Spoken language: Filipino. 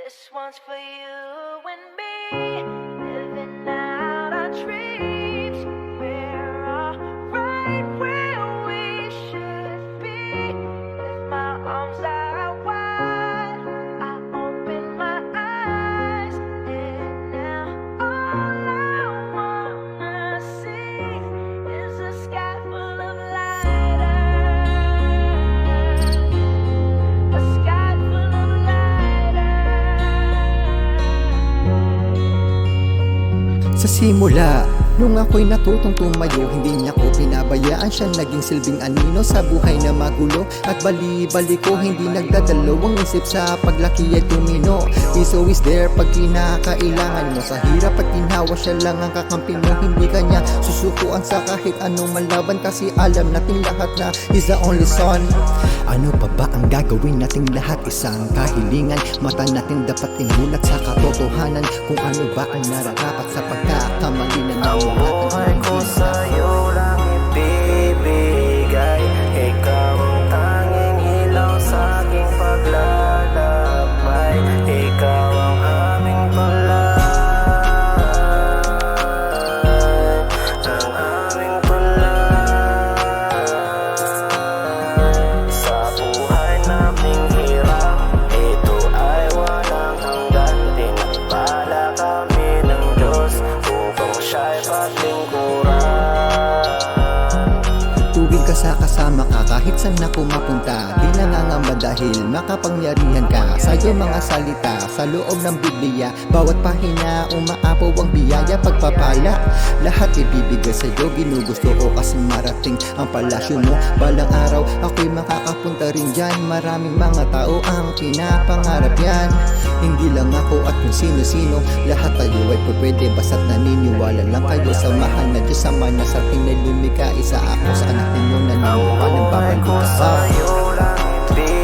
This one's for you and me, living out our dreams. We're all right where we should be. With my arms out wide, I open my eyes, and now all I wanna see is a sky full of lighters. A sky full of Sa simula, nung ako'y natutong tumayo, hindi niya ko pinabayaan, siya naging silbing anino sa buhay na magulo. At bali-bali ko, hindi nagdadalawang isip, sa paglaki ay tumino. He's always there pag kinakailangan mo. Sa hirap at ginawa, siya lang ang kakampi mo. Hindi kanya susukuan sa kahit anong malaban, kasi alam natin lahat na he's the only son. Ano pa ba ang gagawin nating lahat? Isang kahilingan, mata natin dapat imulat sa katotohanan, kung ano ba ang nararapat sa pagkakamali na ang buhay ko sa'yo lang ibibigay. Ikaw ang tanging ilaw sa aking paglalakbay. Ikaw ang aming tulay, ang aming tulay. Sa buhay naming hirap, ito ay walang hanggan. Tinagpala kami ng Diyos upang siya'y paglingkuran. Tubig ka sa kasama ka kahit saan ako mapunta, di nangangamba dahil makapangyarihan ka. Sa'yo mga salita sa loob ng Biblia, bawat pahina umaapaw ang biyaya, pagpapala. Lahat ibibigay sa'yo, ginugusto ko kasi marating ang palasyo mo. Balang araw ako'y makakapunta rin dyan, maraming mga tao ang pinapangarap yan. Hindi lang ako at kung sino-sino, lahat tayo ay pwede basta't naniniwala lang kayo. Samahan na Diyos, sama na sa ating lumika. Isa ako sa anak ninyong Ang naniniwala, buhay babalik ko ka pa. sa'yo lang ibibigay.